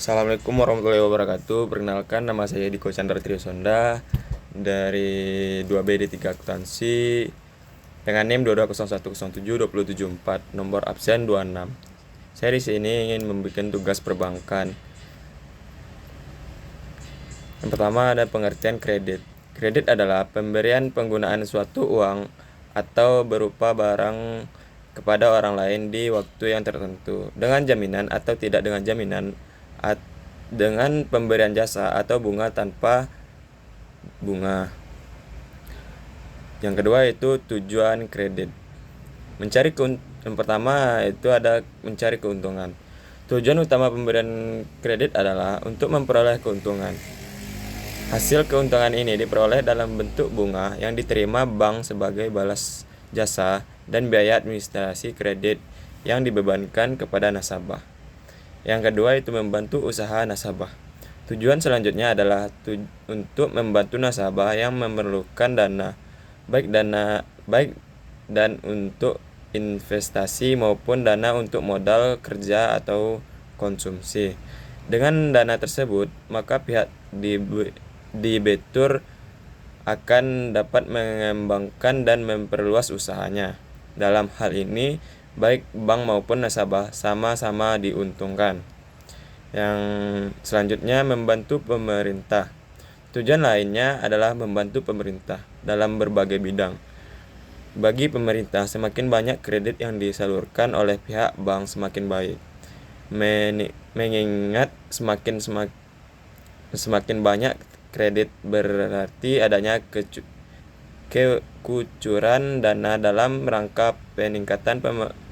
Assalamualaikum warahmatullahi wabarakatuh. Perkenalkan, nama saya Diko Chandra Triosonda dari 2BD3 Akuntansi dengan NIM 2201072074, nomor absen 26. Saya di sini ingin membuat tugas perbankan. Yang pertama ada pengertian kredit. Kredit adalah pemberian penggunaan suatu uang atau berupa barang kepada orang lain di waktu yang tertentu dengan jaminan atau tidak dengan jaminan, dengan pemberian jasa atau bunga tanpa bunga. Yang kedua itu tujuan kredit. Yang pertama itu ada mencari keuntungan. Tujuan utama pemberian kredit adalah untuk memperoleh keuntungan. Hasil keuntungan ini diperoleh dalam bentuk bunga yang diterima bank sebagai balas jasa dan biaya administrasi kredit yang dibebankan kepada nasabah. Yang kedua itu membantu usaha nasabah. Tujuan selanjutnya adalah untuk membantu nasabah yang memerlukan dana, baik dan untuk investasi maupun dana untuk modal kerja atau konsumsi. Dengan dana tersebut, maka pihak debitur akan dapat mengembangkan dan memperluas usahanya. Dalam hal ini, baik bank maupun nasabah sama-sama diuntungkan. Yang selanjutnya membantu pemerintah. Tujuan lainnya adalah membantu pemerintah dalam berbagai bidang. Bagi pemerintah, semakin banyak kredit yang disalurkan oleh pihak bank semakin baik. Mengingat semakin banyak kredit berarti adanya kekucuran dana dalam rangka peningkatan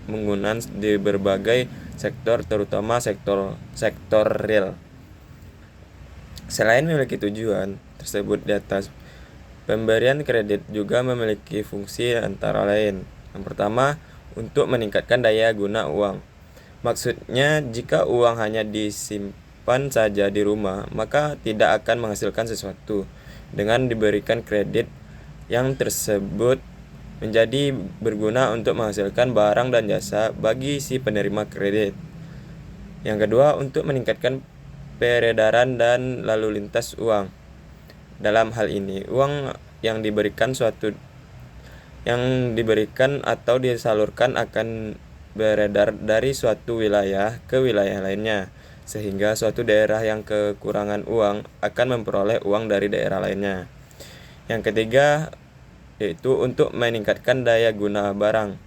penggunaan di berbagai sektor, terutama sektor real. Selain memiliki tujuan tersebut di atas, pemberian kredit juga memiliki fungsi antara lain. Yang pertama, untuk meningkatkan daya guna uang. Maksudnya, jika uang hanya disimpan saja di rumah, maka tidak akan menghasilkan sesuatu. Dengan diberikan kredit, yang tersebut menjadi berguna untuk menghasilkan barang dan jasa bagi si penerima kredit. Yang kedua, untuk meningkatkan peredaran dan lalu lintas uang. Dalam hal ini, uang yang diberikan atau disalurkan akan beredar dari suatu wilayah ke wilayah lainnya, sehingga suatu daerah yang kekurangan uang akan memperoleh uang dari daerah lainnya. Yang ketiga yaitu untuk meningkatkan daya guna barang.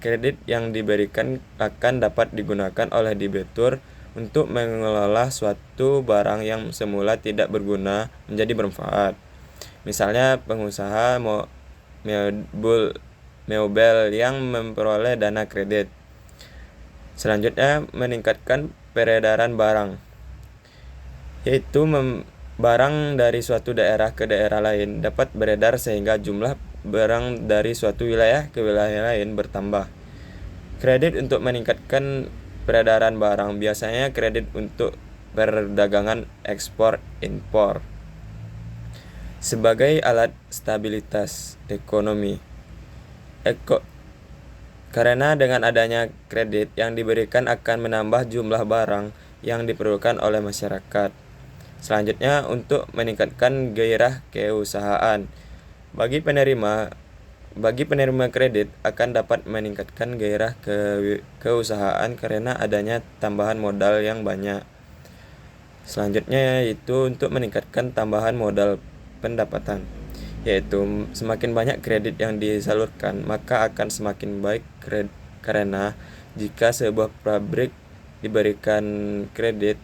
Kredit yang diberikan akan dapat digunakan oleh debitur untuk mengelola suatu barang yang semula tidak berguna menjadi bermanfaat. Misalnya pengusaha mebel yang memperoleh dana kredit. Selanjutnya meningkatkan peredaran barang, yaitu barang dari suatu daerah ke daerah lain dapat beredar sehingga jumlah barang dari suatu wilayah ke wilayah lain bertambah. Kredit untuk meningkatkan peredaran barang, biasanya kredit untuk perdagangan ekspor impor. Sebagai alat stabilitas ekonomi. Karena dengan adanya kredit yang diberikan akan menambah jumlah barang yang diperlukan oleh masyarakat. Selanjutnya untuk meningkatkan gairah keusahaan. Bagi penerima kredit akan dapat meningkatkan gairah keusahaan karena adanya tambahan modal yang banyak. Selanjutnya yaitu untuk meningkatkan tambahan modal pendapatan, yaitu semakin banyak kredit yang disalurkan maka akan semakin baik karena jika sebuah pabrik diberikan kredit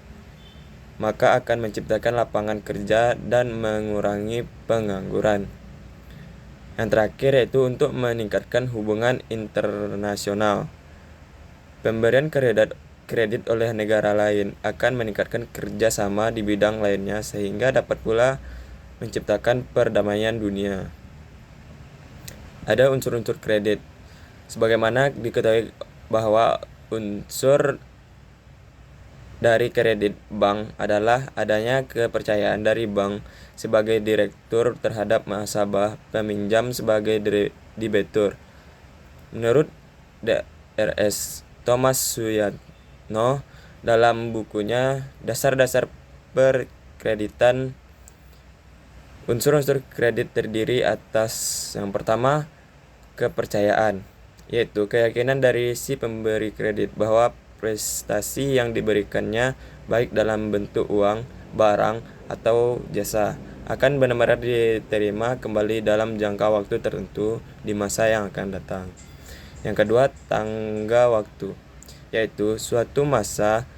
maka akan menciptakan lapangan kerja dan mengurangi pengangguran. Yang terakhir yaitu untuk meningkatkan hubungan internasional. Pemberian kredit oleh negara lain akan meningkatkan kerjasama di bidang lainnya sehingga dapat pula menciptakan perdamaian dunia. Ada unsur-unsur kredit. Sebagaimana diketahui bahwa unsur dari kredit bank adalah adanya kepercayaan dari bank sebagai direktur terhadap nasabah, peminjam sebagai debitur. Menurut Drs. Thomas Suyatno, dalam bukunya Dasar-dasar Perkreditan. Unsur-unsur kredit terdiri atas yang pertama, kepercayaan, yaitu keyakinan dari si pemberi kredit bahwa prestasi yang diberikannya, baik dalam bentuk uang, barang, atau jasa, akan benar-benar diterima kembali dalam jangka waktu tertentu di masa yang akan datang. Yang kedua, tangga waktu, yaitu suatu masa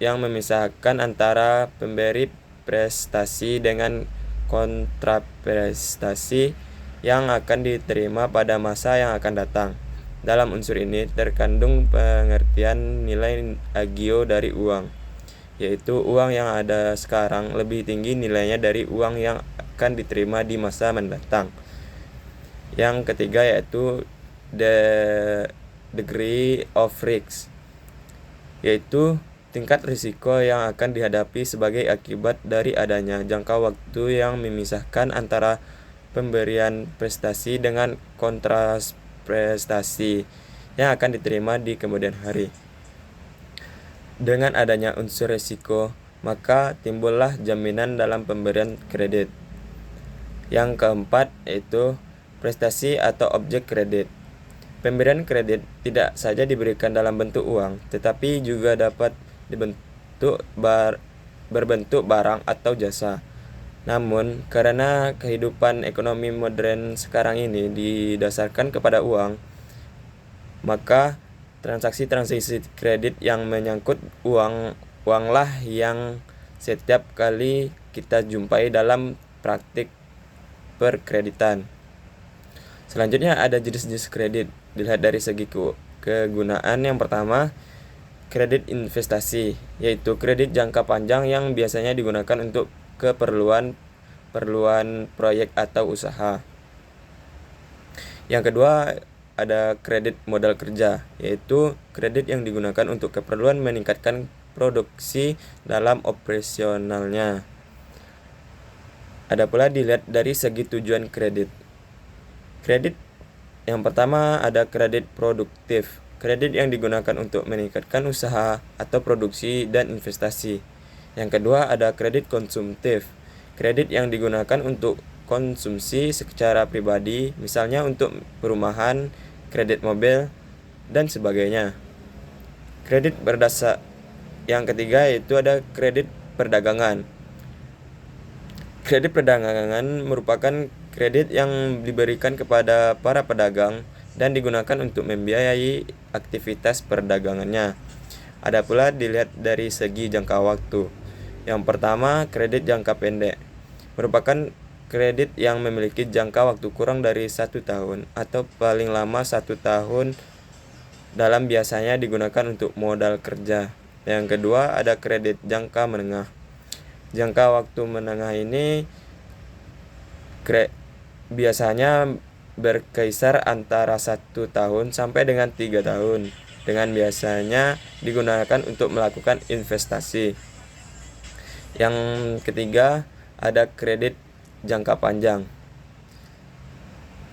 yang memisahkan antara pemberi prestasi dengan kontraprestasi yang akan diterima pada masa yang akan datang. Dalam unsur ini terkandung pengertian nilai agio dari uang, yaitu uang yang ada sekarang lebih tinggi nilainya dari uang yang akan diterima di masa mendatang. Yang ketiga yaitu the degree of risk, yaitu tingkat risiko yang akan dihadapi sebagai akibat dari adanya jangka waktu yang memisahkan antara pemberian prestasi dengan kontras prestasi yang akan diterima di kemudian hari. Dengan adanya unsur risiko, maka timbullah jaminan dalam pemberian kredit. Yang keempat yaitu prestasi atau objek kredit. Pemberian kredit tidak saja diberikan dalam bentuk uang, tetapi juga dapat berbentuk barang atau jasa. Namun, karena kehidupan ekonomi modern sekarang ini didasarkan kepada uang, maka transaksi-transaksi kredit yang menyangkut uanglah yang setiap kali kita jumpai dalam praktik perkreditan. Selanjutnya ada jenis-jenis kredit. Dilihat dari segi kegunaan. Yang pertama, kredit investasi, yaitu kredit jangka panjang yang biasanya digunakan untuk keperluan proyek atau usaha. Yang kedua, ada kredit modal kerja, yaitu kredit yang digunakan untuk keperluan meningkatkan produksi dalam operasionalnya. Ada pula dilihat dari segi tujuan kredit. Kredit yang pertama ada kredit produktif, kredit yang digunakan untuk meningkatkan usaha atau produksi dan investasi. Yang kedua ada kredit konsumtif, kredit yang digunakan untuk konsumsi secara pribadi, misalnya untuk perumahan, kredit mobil, dan sebagainya. Kredit berdasar yang ketiga yaitu ada kredit perdagangan. Kredit perdagangan merupakan kredit yang diberikan kepada para pedagang dan digunakan untuk membiayai aktivitas perdagangannya. Ada pula dilihat dari segi jangka waktu. Yang pertama, kredit jangka pendek merupakan kredit yang memiliki jangka waktu kurang dari 1 tahun atau paling lama 1 tahun dalam biasanya digunakan untuk modal kerja. Yang kedua, ada kredit jangka menengah. Jangka waktu menengah ini biasanya berkisar antara 1 tahun sampai dengan 3 tahun, dengan biasanya digunakan untuk melakukan investasi. Yang ketiga, ada kredit jangka panjang.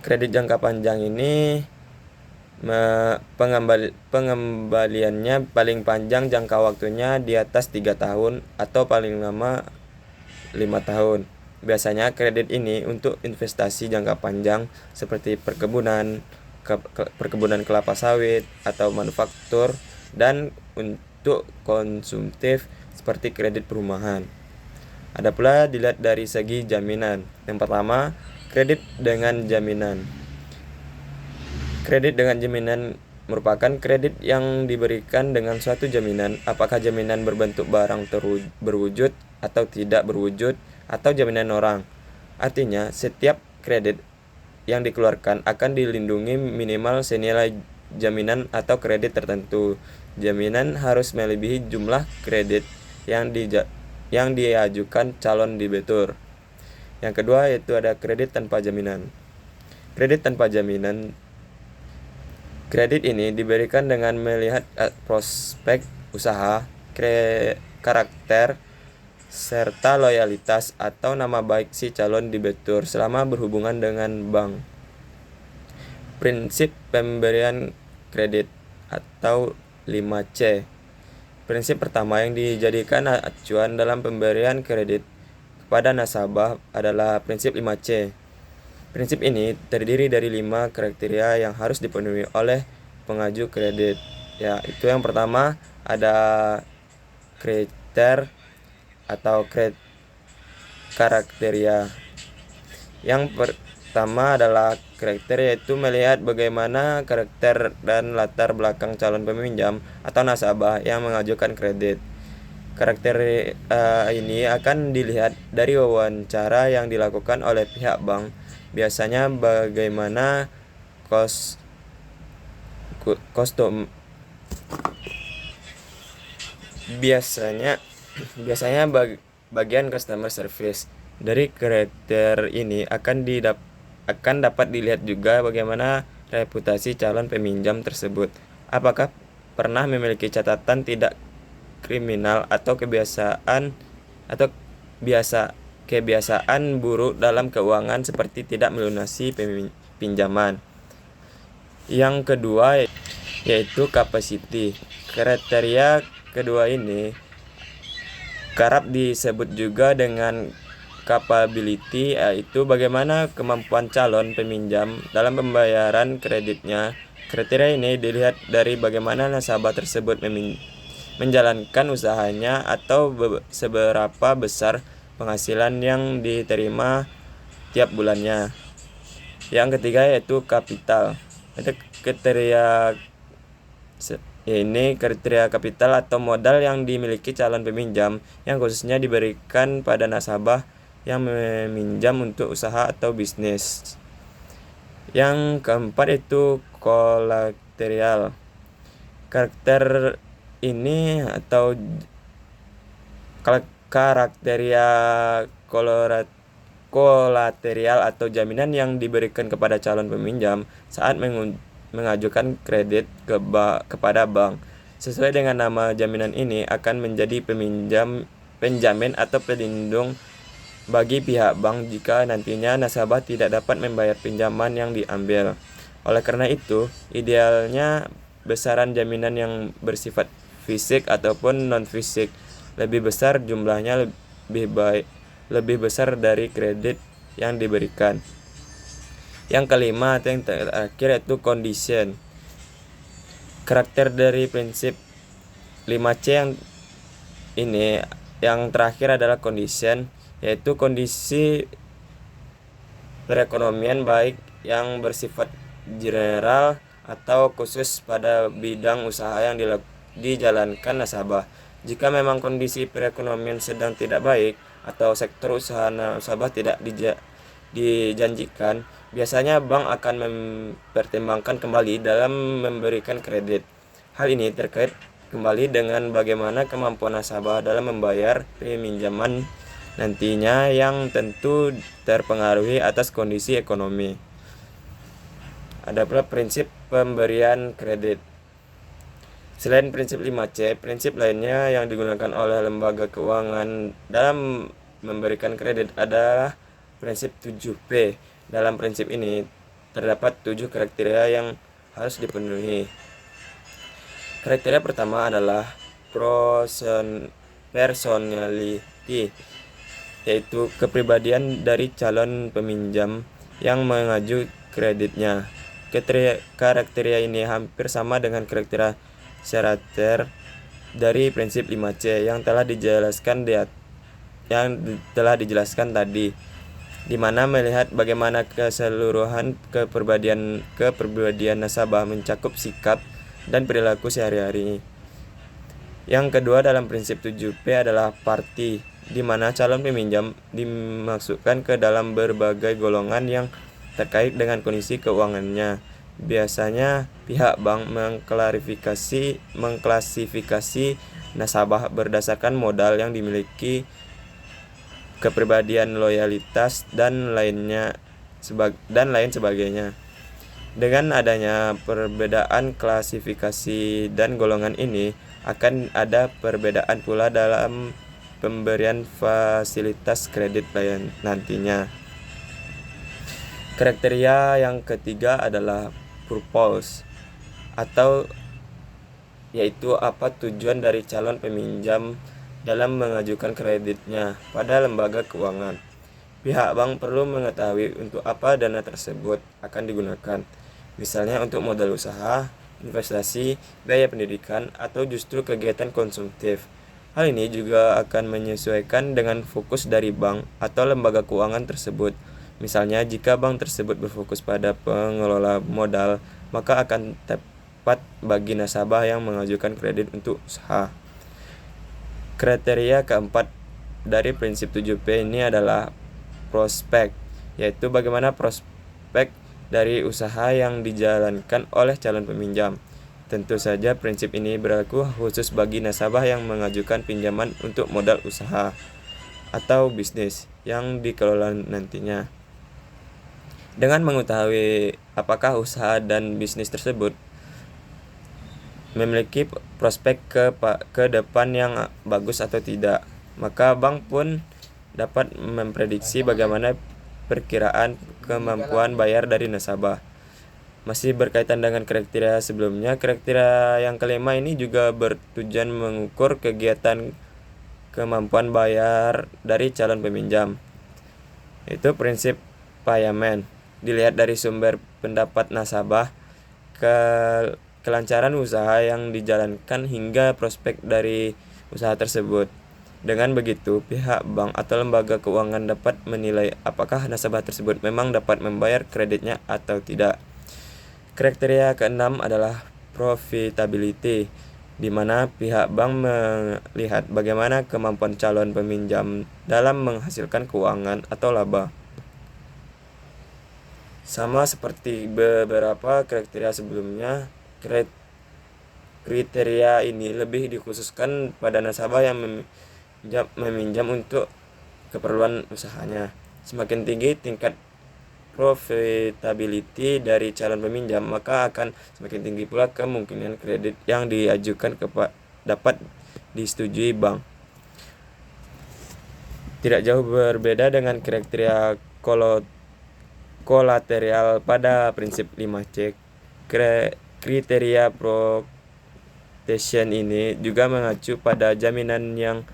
Kredit jangka panjang ini pengembaliannya paling panjang jangka waktunya di atas 3 tahun atau paling lama 5 tahun. Biasanya kredit ini untuk investasi jangka panjang seperti perkebunan kelapa sawit atau manufaktur, dan untuk konsumtif seperti kredit perumahan. Ada pula dilihat dari segi jaminan. Yang pertama, kredit dengan jaminan. Kredit dengan jaminan merupakan kredit yang diberikan dengan suatu jaminan, apakah jaminan berbentuk barang berwujud atau tidak berwujud, atau jaminan orang. Artinya, setiap kredit yang dikeluarkan akan dilindungi minimal senilai jaminan atau kredit tertentu. Jaminan harus melebihi jumlah kredit yang diajukan calon debitur. Yang kedua yaitu ada kredit tanpa jaminan. Kredit tanpa jaminan. Kredit ini diberikan dengan melihat prospek usaha, karakter, serta loyalitas atau nama baik si calon debitur selama berhubungan dengan bank. Prinsip pemberian kredit. atau 5C. Prinsip pertama yang dijadikan acuan dalam pemberian kredit kepada nasabah adalah prinsip 5C. Prinsip ini terdiri dari 5 kriteria yang harus dipenuhi oleh pengaju kredit. Ya, itu yang pertama ada kriteria atau karakteria. Yang pertama adalah kriteria, yaitu melihat bagaimana karakter dan latar belakang calon peminjam atau nasabah yang mengajukan kredit. Karakter ini akan dilihat dari wawancara yang dilakukan oleh pihak bank. Biasanya bagaimana kostum biasanya bagian customer service. Dari karakter ini akan dapat dilihat juga bagaimana reputasi calon peminjam tersebut. Apakah pernah memiliki catatan tidak kriminal atau kebiasaan buruk dalam keuangan seperti tidak melunasi pinjaman. Yang kedua yaitu capacity. Kriteria kedua ini kerap disebut juga dengan capability, yaitu bagaimana kemampuan calon peminjam dalam pembayaran kreditnya. Kriteria ini dilihat dari bagaimana nasabah tersebut menjalankan usahanya atau seberapa besar penghasilan yang diterima tiap bulannya. Yang ketiga yaitu kapital. Ada kriteria kapital atau modal yang dimiliki calon peminjam yang khususnya diberikan pada nasabah yang meminjam untuk usaha atau bisnis. Yang keempat itu kolateral. Karakter ini atau karakteria kolateral atau jaminan yang diberikan kepada calon peminjam saat mengajukan kredit kepada bank. Sesuai dengan nama, jaminan ini akan menjadi penjamin atau pelindung bagi pihak bank jika nantinya nasabah tidak dapat membayar pinjaman yang diambil. Oleh karena itu, idealnya besaran jaminan yang bersifat fisik ataupun non-fisik lebih besar jumlahnya lebih besar dari kredit yang diberikan. Yang kelima atau yang terakhir yaitu condition. Karakter dari prinsip 5C yang terakhir adalah condition, yaitu kondisi perekonomian baik yang bersifat general atau khusus pada bidang usaha yang dijalankan nasabah. Jika memang kondisi perekonomian sedang tidak baik atau sektor usaha nasabah tidak dijanjikan, biasanya bank akan mempertimbangkan kembali dalam memberikan kredit. Hal ini terkait kembali dengan bagaimana kemampuan nasabah dalam membayar pinjaman nantinya, yang tentu terpengaruhi atas kondisi ekonomi. Ada pula prinsip pemberian kredit. Selain prinsip 5C, prinsip lainnya yang digunakan oleh lembaga keuangan dalam memberikan kredit adalah prinsip 7P. Dalam prinsip ini terdapat 7 kriteria yang harus dipenuhi. Kriteria pertama adalah personality, yaitu kepribadian dari calon peminjam yang mengaju kreditnya. Kriteria ini hampir sama dengan kriteria syarat dari prinsip 5C yang telah dijelaskan tadi, di mana melihat bagaimana keseluruhan kepribadian nasabah mencakup sikap dan perilaku sehari-hari. Yang kedua dalam prinsip 7P adalah party, di mana calon peminjam dimasukkan ke dalam berbagai golongan yang terkait dengan kondisi keuangannya. Biasanya pihak bank mengklasifikasi nasabah berdasarkan modal yang dimiliki, kepribadian, loyalitas, dan lain sebagainya. Dengan adanya perbedaan klasifikasi dan golongan ini, akan ada perbedaan pula dalam pemberian fasilitas kredit nantinya. Kriteria yang ketiga adalah purpose atau yaitu apa tujuan dari calon peminjam dalam mengajukan kreditnya pada lembaga keuangan. Pihak bank perlu mengetahui untuk apa dana tersebut akan digunakan, misalnya untuk modal usaha, investasi, biaya pendidikan, atau justru kegiatan konsumtif. Hal ini juga akan menyesuaikan dengan fokus dari bank atau lembaga keuangan tersebut. Misalnya, jika bank tersebut berfokus pada pengelola modal, maka akan tepat bagi nasabah yang mengajukan kredit untuk usaha. Kriteria keempat dari prinsip 7P ini adalah prospek, yaitu bagaimana prospek dari usaha yang dijalankan oleh calon peminjam. Tentu saja prinsip ini berlaku khusus bagi nasabah yang mengajukan pinjaman untuk modal usaha atau bisnis yang dikelola nantinya. Dengan mengetahui apakah usaha dan bisnis tersebut memiliki prospek ke depan yang bagus atau tidak, maka bank pun dapat memprediksi bagaimana perkiraan kemampuan bayar dari nasabah. Masih berkaitan dengan kriteria sebelumnya, kriteria yang kelima ini juga bertujuan mengukur kegiatan kemampuan bayar dari calon peminjam. Itu prinsip payment. Dilihat dari sumber pendapat nasabah, kelancaran usaha yang dijalankan hingga prospek dari usaha tersebut. Dengan begitu, pihak bank atau lembaga keuangan dapat menilai apakah nasabah tersebut memang dapat membayar kreditnya atau tidak. Kriteria keenam adalah profitability, di mana pihak bank melihat bagaimana kemampuan calon peminjam dalam menghasilkan keuangan atau laba. Sama seperti beberapa kriteria sebelumnya, kriteria ini lebih dikhususkan pada nasabah yang meminjam untuk keperluan usahanya. Semakin tinggi tingkat profitability dari calon peminjam, maka akan semakin tinggi pula kemungkinan kredit yang diajukan dapat disetujui bank. Tidak jauh berbeda dengan kriteria kolateral pada prinsip 5C. Kriteria protection ini juga mengacu pada jaminan yang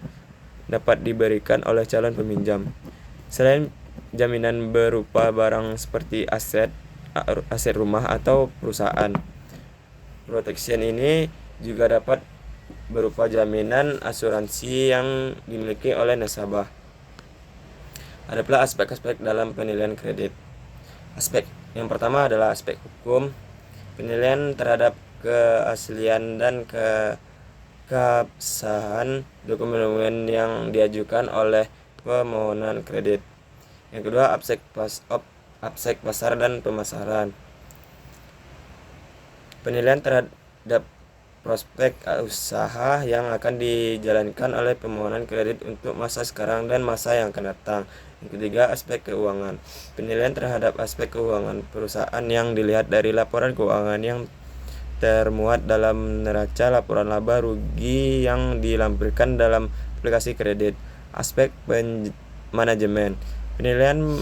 dapat diberikan oleh calon peminjam. Selain jaminan berupa barang seperti aset rumah atau perusahaan, protection ini juga dapat berupa jaminan asuransi yang dimiliki oleh nasabah. Ada pula aspek-aspek dalam penilaian kredit. Aspek yang pertama adalah aspek hukum. Penilaian terhadap keaslian dan keabsahan dokumen yang diajukan oleh permohonan kredit. Yang kedua, aspek pasar dan pemasaran. Penilaian terhadap prospek usaha yang akan dijalankan oleh permohonan kredit untuk masa sekarang dan masa yang akan datang. Yang ketiga, aspek keuangan. Penilaian terhadap aspek keuangan perusahaan yang dilihat dari laporan keuangan yang termuat dalam neraca laporan laba rugi yang dilampirkan dalam aplikasi kredit. Aspek manajemen. Penilaian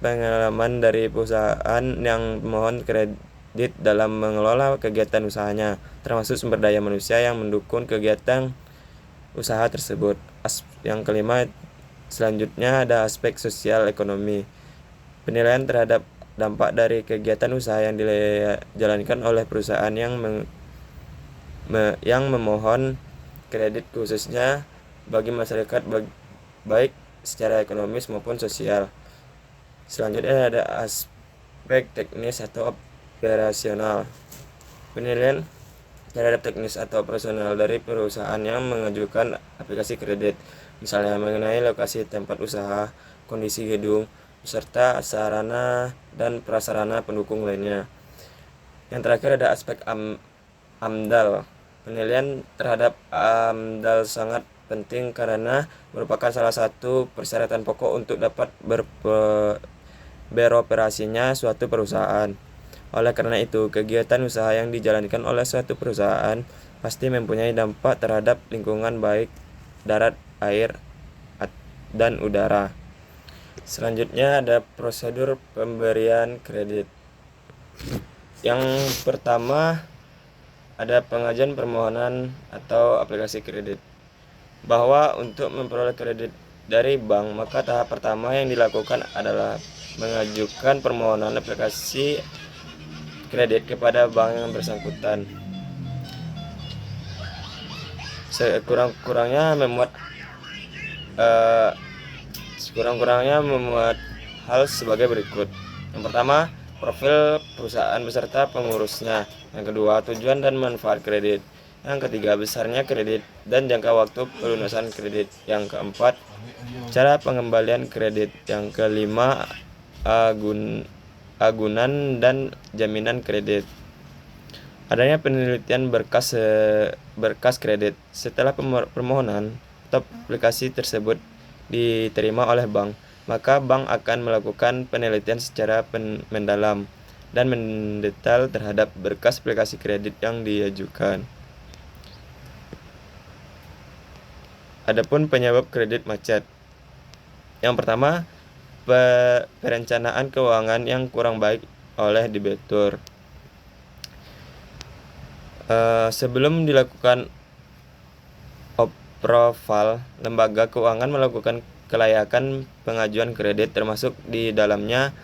pengalaman dari perusahaan yang memohon kredit dalam mengelola kegiatan usahanya, termasuk sumber daya manusia yang mendukung kegiatan usaha tersebut. Yang kelima, selanjutnya ada aspek sosial ekonomi. Penilaian terhadap dampak dari kegiatan usaha yang dijalankan oleh perusahaan yang memohon kredit, khususnya bagi masyarakat, baik secara ekonomis maupun sosial. Selanjutnya ada aspek teknis atau operasional. Penilaian terhadap teknis atau operasional dari perusahaan yang mengajukan aplikasi kredit, misalnya mengenai lokasi tempat usaha, kondisi gedung, beserta sarana dan prasarana pendukung lainnya. Yang terakhir ada aspek AMDAL. Penilaian terhadap AMDAL sangat penting karena merupakan salah satu persyaratan pokok untuk dapat beroperasinya suatu perusahaan. Oleh karena itu, kegiatan usaha yang dijalankan oleh suatu perusahaan pasti mempunyai dampak terhadap lingkungan baik darat, air, dan udara. Selanjutnya ada prosedur pemberian kredit. Yang pertama ada pengajuan permohonan atau aplikasi kredit. Bahwa untuk memperoleh kredit dari bank, maka tahap pertama yang dilakukan adalah mengajukan permohonan aplikasi kredit kepada bank yang bersangkutan. Sekurang-kurangnya memuat hal sebagai berikut. Yang pertama, profil perusahaan beserta pengurusnya. Yang kedua, tujuan dan manfaat kredit. Yang ketiga, besarnya kredit dan jangka waktu pelunasan kredit. Yang keempat, cara pengembalian kredit. Yang kelima, agunan dan jaminan kredit. Adanya penelitian berkas kredit. Setelah permohonan atau aplikasi tersebut diterima oleh bank, maka bank akan melakukan penelitian secara mendalam dan mendetail terhadap berkas aplikasi kredit yang diajukan. Adapun penyebab kredit macet. Yang pertama, perencanaan keuangan yang kurang baik oleh debitur. Sebelum dilakukan approval, lembaga keuangan melakukan kelayakan pengajuan kredit, termasuk di dalamnya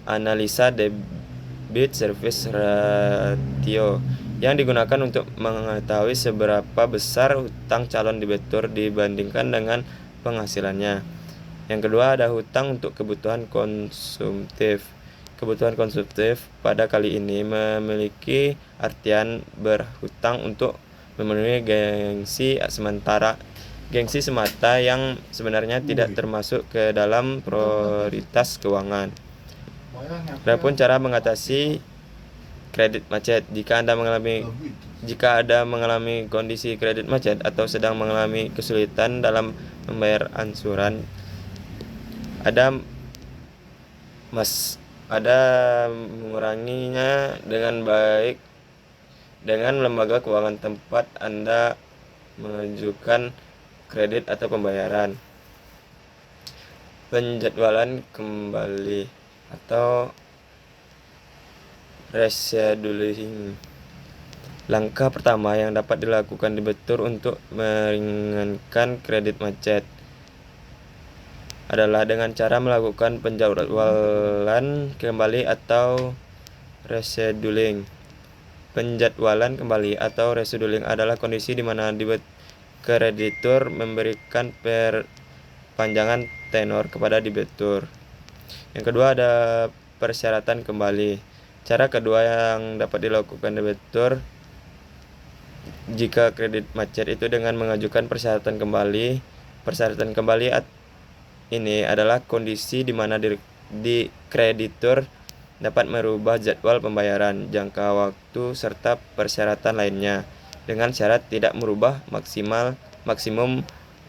analisa debit service ratio yang digunakan untuk mengetahui seberapa besar hutang calon debitur dibandingkan dengan penghasilannya. Yang kedua, ada hutang untuk kebutuhan konsumtif. Kebutuhan konsumtif pada kali ini memiliki artian berhutang untuk memenuhi gengsi semata yang sebenarnya tidak termasuk ke dalam prioritas keuangan. Adapun cara mengatasi kredit macet. Jika Anda mengalami kondisi kredit macet atau sedang mengalami kesulitan dalam membayar angsuran, ada menguranginya dengan baik dengan lembaga keuangan tempat Anda mengajukan kredit atau pembayaran. Penjadwalan kembali atau rescheduling. Langkah pertama yang dapat dilakukan debitur untuk meringankan kredit macet adalah dengan cara melakukan penjadwalan kembali atau rescheduling. Penjadwalan kembali atau rescheduling adalah kondisi di mana kreditur memberikan perpanjangan tenor kepada debitur. Yang kedua, ada persyaratan kembali. Cara kedua yang dapat dilakukan debitur jika kredit macet itu dengan mengajukan persyaratan kembali. Persyaratan kembali ini adalah kondisi di mana kreditur dapat merubah jadwal pembayaran, jangka waktu, serta persyaratan lainnya dengan syarat tidak merubah maksimum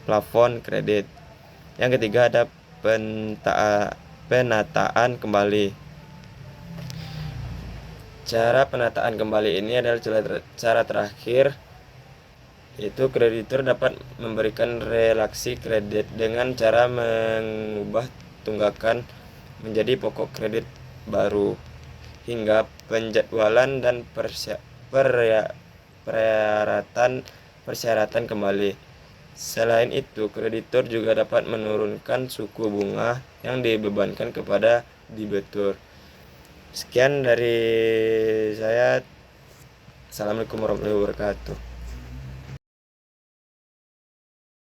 plafon kredit. Yang ketiga, ada penataan kembali. Cara penataan kembali ini adalah cara terakhir, yaitu kreditur dapat memberikan relaksi kredit dengan cara mengubah tunggakan menjadi pokok kredit baru hingga penjadwalan dan persyaratan kembali. Selain itu, kreditur juga dapat menurunkan suku bunga yang dibebankan kepada debitur. Sekian dari saya. Assalamualaikum warahmatullahi wabarakatuh.